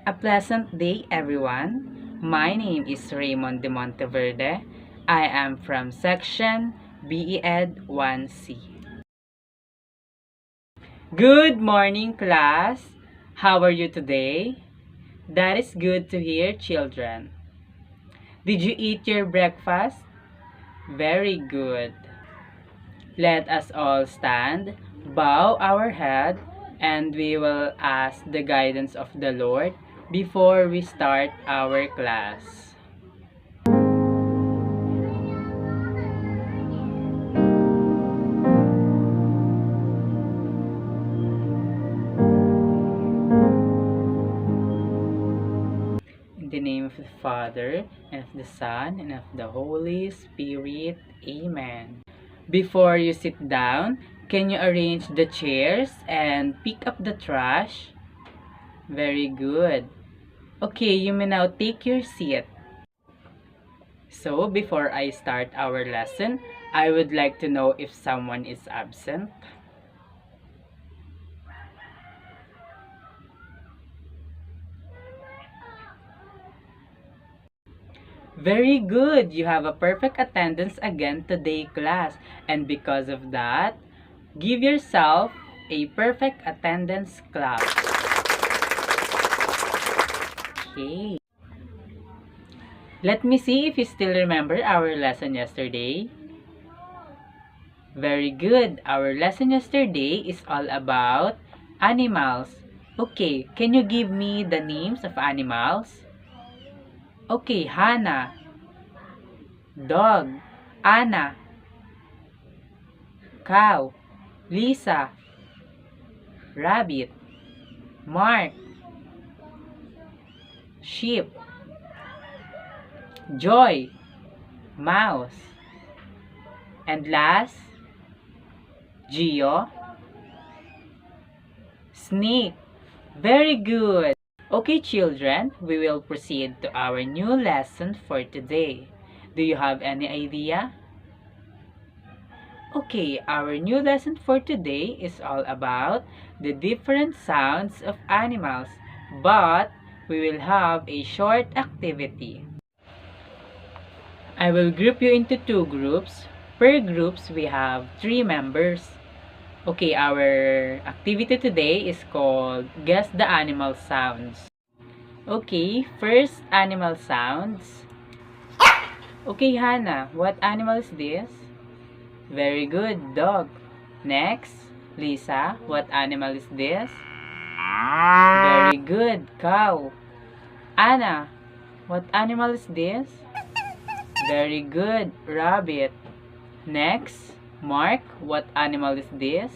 A pleasant day, everyone. My name is Raymond de Monteverde. I am from Section BEd 1C. Good morning, class. How are you today? That is good to hear, children. Did you eat your breakfast? Very good. Let us all stand, bow our head, and we will ask the guidance of the Lord before we start our class. In the name of the Father, and of the Son, and of the Holy Spirit. Amen. Before you sit down, can you arrange the chairs and pick up the trash? Very good. Okay, you may now take your seat. So, before I start our lesson, I would like to know if someone is absent. Very good. You have a perfect attendance again today, class. And because of that, give yourself a perfect attendance clap. Okay. Let me see if you still remember our lesson yesterday. Very good. Our lesson yesterday is all about animals. Okay, can you give me the names of animals? Okay, Hannah, dog, Anna, cow, Lisa, rabbit, Mark, sheep, Joy, mouse, and last, Gio, snake. Very good. Okay, children, we will proceed to our new lesson for today. Do you have any idea? Okay, our new lesson for today is all about the different sounds of animals, but we will have a short activity. I will group you into two groups. Per groups, we have 3 members. Okay, our activity today is called Guess the Animal Sounds. Okay, first animal sounds. Okay, Hannah, what animal is this? Very good, dog. Next, Lisa, what animal is this? Very good, cow. Anna, what animal is this? Very good, rabbit. Next, Mark, what animal is this?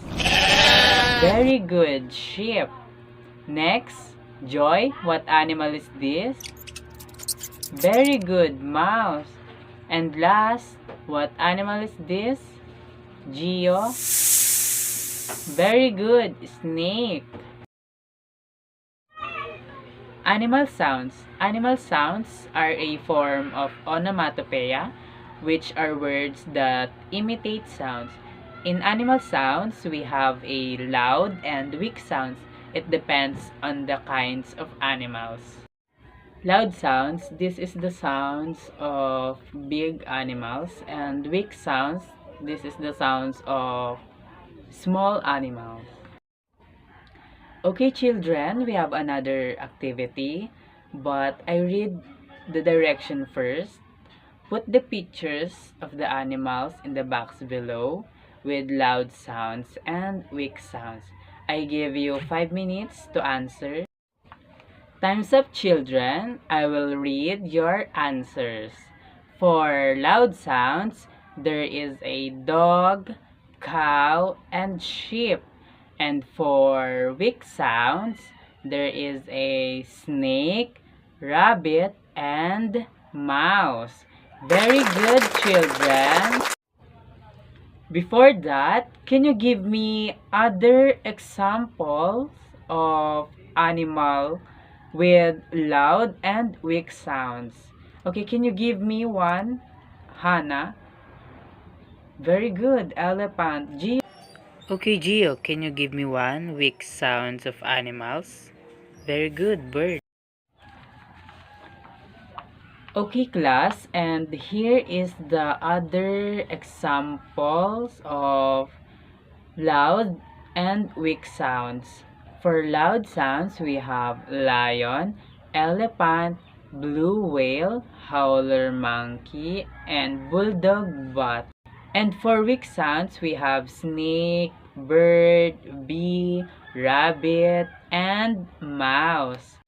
Very good, sheep. Next, Joy, what animal is this? Very good, mouse. And last, what animal is this? Gio. Very good, snake. Animal sounds. Animal sounds are a form of onomatopoeia, which are words that imitate sounds. In animal sounds, we have a loud and weak sounds. It depends on the kinds of animals. Loud sounds, this is the sounds of big animals, and weak sounds, this is the sounds of small animals. Okay, children, we have another activity, but I read the direction first. Put the pictures of the animals in the box below with loud sounds and weak sounds. I give you 5 minutes to answer. Time's up, children. I will read your answers. For loud sounds, there is a dog, cow, and sheep. And for weak sounds, there is a snake, rabbit, and mouse. Very good, children. Before that, can you give me other examples of animal with loud and weak sounds? Okay, can you give me one, Hannah? Very good, elephant. Gio. Okay, Gio, can you give me one weak sounds of animals? Very good, bird. Okay, class, and here is the other examples of loud and weak sounds. For loud sounds, we have lion, elephant, blue whale, howler monkey, and bulldog bat. And for weak sounds, we have snake, bird, bee, rabbit, and mouse.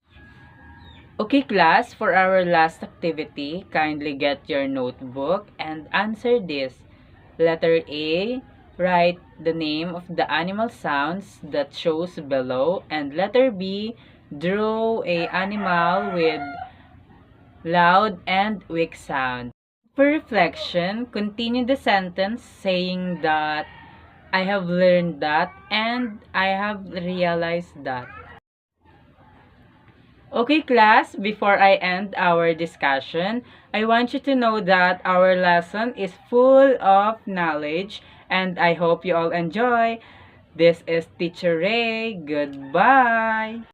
Okay, class, for our last activity, kindly get your notebook and answer this. Letter A, write the name of the animal sounds that shows below. And letter B, draw a animal with loud and weak sound. For reflection, continue the sentence saying that I have learned that and I have realized that. Okay, class, before I end our discussion, I want you to know that our lesson is full of knowledge and I hope you all enjoy. This is Teacher Ray. Goodbye.